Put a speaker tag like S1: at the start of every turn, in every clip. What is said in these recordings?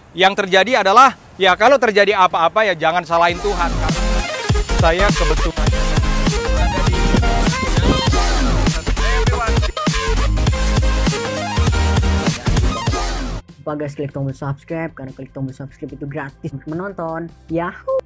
S1: Yang terjadi adalah, ya kalau terjadi apa-apa ya jangan salahin Tuhan. Saya kebetulan
S2: lupa guys, klik tombol subscribe karena klik tombol subscribe itu gratis untuk menonton. Yahoo!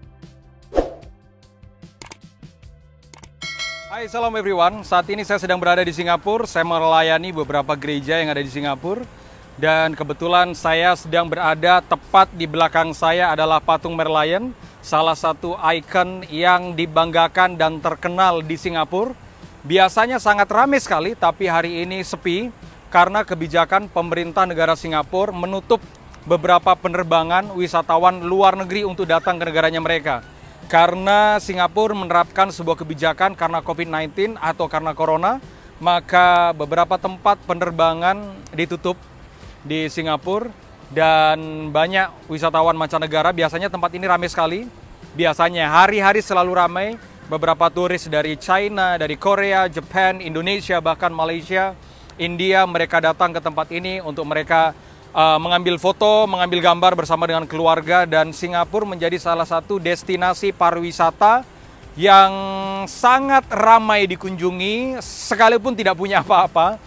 S1: Hai, salam everyone. Saat ini saya sedang berada di Singapura. Saya melayani beberapa gereja yang ada di Singapura. Dan kebetulan saya sedang berada tepat di belakang saya adalah patung Merlion, salah satu ikon yang dibanggakan dan terkenal di Singapura. Biasanya sangat ramai sekali, tapi hari ini sepi karena kebijakan pemerintah negara Singapura menutup beberapa penerbangan wisatawan luar negeri untuk datang ke negaranya mereka. Karena Singapura menerapkan sebuah kebijakan karena COVID-19 atau karena Corona, maka beberapa tempat penerbangan ditutup di Singapura dan banyak wisatawan mancanegara. Biasanya tempat ini ramai sekali. Biasanya hari-hari selalu ramai. Beberapa turis dari China, dari Korea, Jepang, Indonesia, bahkan Malaysia, India, mereka datang ke tempat ini untuk mereka mengambil foto, mengambil gambar bersama dengan keluarga. Dan Singapura menjadi salah satu destinasi pariwisata yang sangat ramai dikunjungi sekalipun tidak punya apa-apa.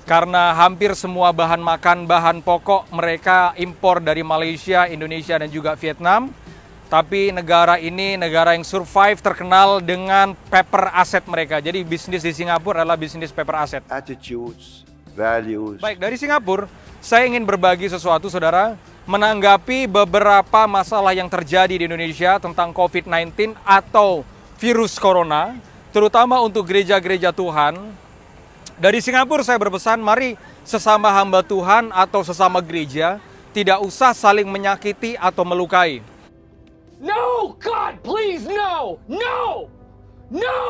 S1: Karena hampir semua bahan makan, bahan pokok mereka impor dari Malaysia, Indonesia, dan juga Vietnam. Tapi negara ini negara yang survive, terkenal dengan paper asset mereka. Jadi bisnis di Singapura adalah bisnis paper asset.
S3: Attitudes, values.
S1: Baik, dari Singapura, saya ingin berbagi sesuatu, saudara. Menanggapi beberapa masalah yang terjadi di Indonesia tentang COVID-19 atau virus corona, terutama untuk gereja-gereja Tuhan. Dari Singapura saya berpesan, mari sesama hamba Tuhan atau sesama gereja tidak usah saling menyakiti atau melukai.
S4: No, God, please, no, no, no.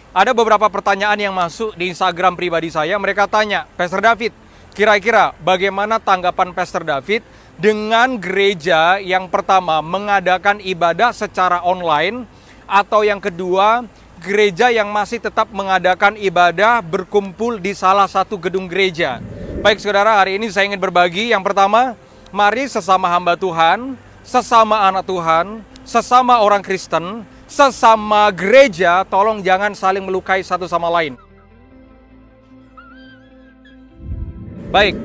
S1: Ada beberapa pertanyaan yang masuk di Instagram pribadi saya. Mereka tanya, Pastor David, kira-kira bagaimana tanggapan Pastor David dengan gereja yang pertama mengadakan ibadah secara online, atau yang kedua gereja yang masih tetap mengadakan ibadah berkumpul di salah satu gedung gereja. Baik saudara, hari ini saya ingin berbagi. Yang pertama, mari sesama hamba Tuhan, sesama anak Tuhan, sesama orang Kristen, sesama gereja, tolong jangan saling melukai satu sama lain. Baik,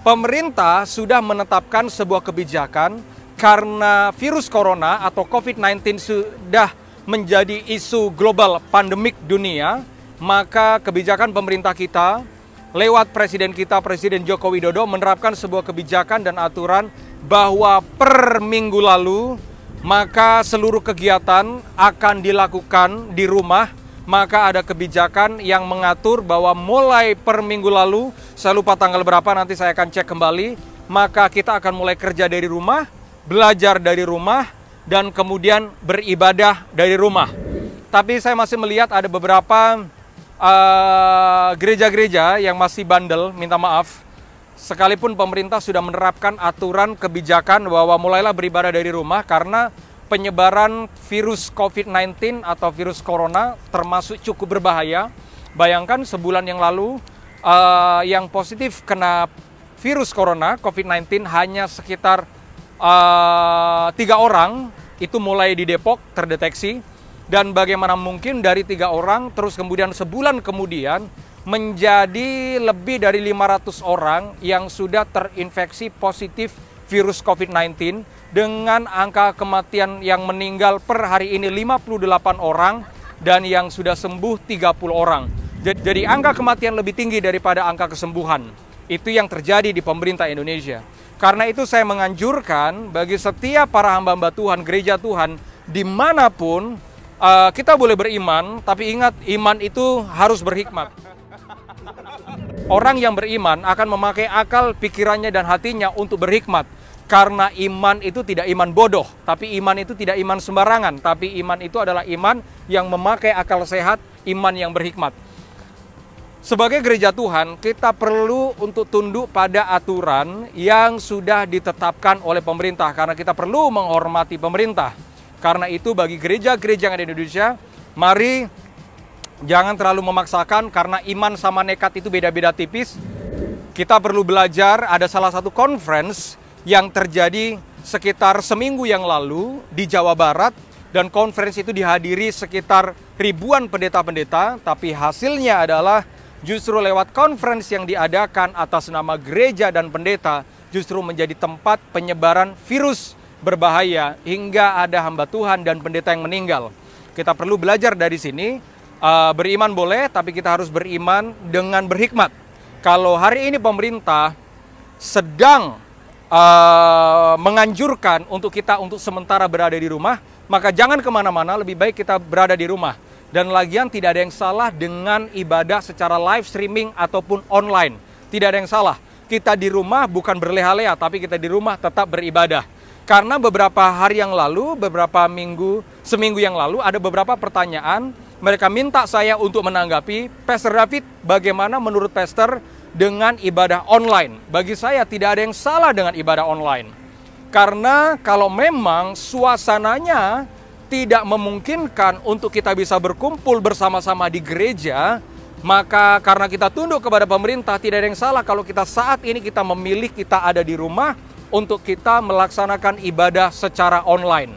S1: pemerintah sudah menetapkan sebuah kebijakan karena virus corona atau COVID-19 sudah menjadi isu global pandemik dunia, maka kebijakan pemerintah kita lewat presiden kita, Presiden Joko Widodo, menerapkan sebuah kebijakan dan aturan bahwa per minggu lalu maka seluruh kegiatan akan dilakukan di rumah. Maka ada kebijakan yang mengatur bahwa mulai per minggu lalu, saya lupa tanggal berapa, nanti saya akan cek kembali, maka kita akan mulai kerja dari rumah, belajar dari rumah, dan kemudian beribadah dari rumah. Tapi saya masih melihat ada beberapa gereja-gereja yang masih bandel, minta maaf. Sekalipun pemerintah sudah menerapkan aturan kebijakan bahwa mulailah beribadah dari rumah karena penyebaran virus COVID-19 atau virus corona termasuk cukup berbahaya. Bayangkan sebulan yang lalu yang positif kena virus corona COVID-19 hanya sekitar 3 orang, itu mulai di Depok terdeteksi. Dan bagaimana mungkin dari 3 orang terus kemudian sebulan kemudian menjadi lebih dari 500 orang yang sudah terinfeksi positif virus COVID-19 dengan angka kematian yang meninggal per hari ini 58 orang dan yang sudah sembuh 30 orang. Jadi angka kematian lebih tinggi daripada angka kesembuhan. Itu yang terjadi di pemerintah Indonesia. Karena itu saya menganjurkan bagi setiap para hamba-hamba Tuhan, gereja Tuhan, dimanapun kita boleh beriman, tapi ingat iman itu harus berhikmat. Orang yang beriman akan memakai akal, pikirannya, dan hatinya untuk berhikmat. Karena iman itu tidak iman bodoh, tapi iman itu tidak iman sembarangan. Tapi iman itu adalah iman yang memakai akal sehat, iman yang berhikmat. Sebagai gereja Tuhan, kita perlu untuk tunduk pada aturan yang sudah ditetapkan oleh pemerintah. Karena kita perlu menghormati pemerintah. Karena itu bagi gereja-gereja yang ada di Indonesia, mari jangan terlalu memaksakan karena iman sama nekat itu beda-beda tipis. Kita perlu belajar, ada salah satu conference yang terjadi sekitar seminggu yang lalu di Jawa Barat, dan konferensi itu dihadiri sekitar ribuan pendeta-pendeta, tapi hasilnya adalah justru lewat konferensi yang diadakan atas nama gereja dan pendeta justru menjadi tempat penyebaran virus berbahaya hingga ada hamba Tuhan dan pendeta yang meninggal. Kita perlu belajar dari sini, beriman boleh, tapi kita harus beriman dengan berhikmat. Kalau hari ini pemerintah sedang menganjurkan untuk kita untuk sementara berada di rumah, maka jangan kemana-mana, lebih baik kita berada di rumah. Dan lagian tidak ada yang salah dengan ibadah secara live streaming ataupun online. Tidak ada yang salah. Kita di rumah bukan berleha-leha, tapi kita di rumah tetap beribadah. Karena beberapa hari yang lalu, seminggu yang lalu ada beberapa pertanyaan. Mereka minta saya untuk menanggapi, Pastor David, bagaimana menurut Pastor dengan ibadah online? Bagi saya tidak ada yang salah dengan ibadah online. Karena kalau memang suasananya tidak memungkinkan untuk kita bisa berkumpul bersama-sama di gereja, maka karena kita tunduk kepada pemerintah, tidak ada yang salah kalau kita saat ini kita memilih kita ada di rumah untuk kita melaksanakan ibadah secara online.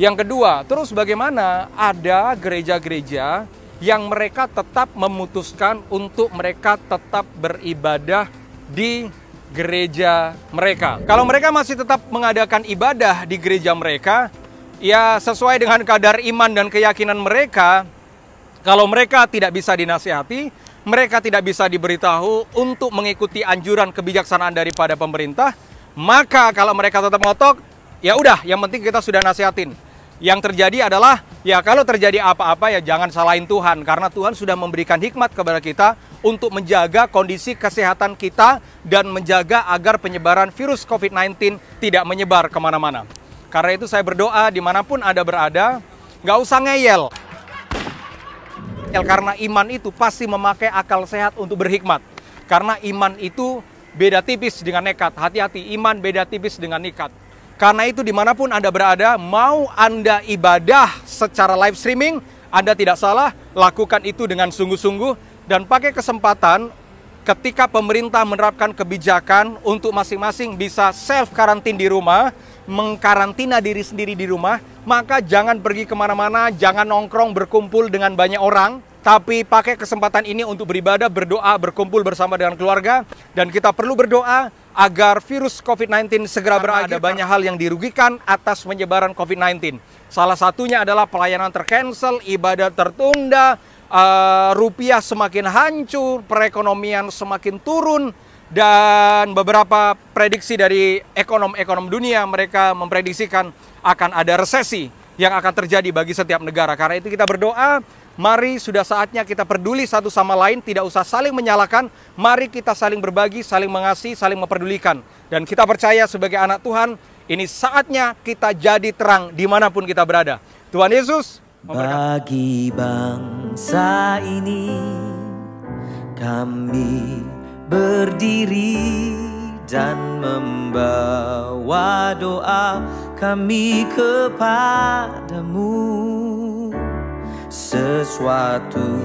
S1: Yang kedua, terus bagaimana ada gereja-gereja yang mereka tetap memutuskan untuk mereka tetap beribadah di gereja mereka. Kalau mereka masih tetap mengadakan ibadah di gereja mereka, ya sesuai dengan kadar iman dan keyakinan mereka. Kalau mereka tidak bisa dinasihati, mereka tidak bisa diberitahu untuk mengikuti anjuran kebijaksanaan daripada pemerintah, maka kalau mereka tetap ngotot, ya udah, yang penting kita sudah nasihatin. Yang terjadi adalah, ya kalau terjadi apa-apa ya jangan salahin Tuhan, karena Tuhan sudah memberikan hikmat kepada kita untuk menjaga kondisi kesehatan kita dan menjaga agar penyebaran virus COVID-19 tidak menyebar kemana-mana. Karena itu saya berdoa dimanapun Anda berada, nggak usah ngeyel. Karena iman itu pasti memakai akal sehat untuk berhikmat. Karena iman itu beda tipis dengan nekat. Hati-hati, iman beda tipis dengan nekat. Karena itu dimanapun Anda berada, mau Anda ibadah secara live streaming, Anda tidak salah, lakukan itu dengan sungguh-sungguh. Dan pakai kesempatan ketika pemerintah menerapkan kebijakan untuk masing-masing bisa self-karantin di rumah, mengkarantina diri sendiri di rumah, maka jangan pergi kemana-mana, jangan nongkrong berkumpul dengan banyak orang, tapi pakai kesempatan ini untuk beribadah, berdoa, berkumpul bersama dengan keluarga. Dan kita perlu berdoa agar virus COVID-19 segera berakhir. Ada banyak hal yang dirugikan atas penyebaran COVID-19. Salah satunya adalah pelayanan tercancel, ibadah tertunda, rupiah semakin hancur, perekonomian semakin turun, dan beberapa prediksi dari ekonom dunia, mereka memprediksikan akan ada resesi yang akan terjadi bagi setiap negara. Karena itu kita berdoa, mari sudah saatnya kita peduli satu sama lain, tidak usah saling menyalahkan, mari kita saling berbagi, saling mengasihi, saling memperdulikan. Dan kita percaya sebagai anak Tuhan, ini saatnya kita jadi terang dimanapun kita berada. Tuhan Yesus memberkati.
S5: Bagi bangsa ini kami berdiri dan membawa doa kami kepadamu. Sesuatu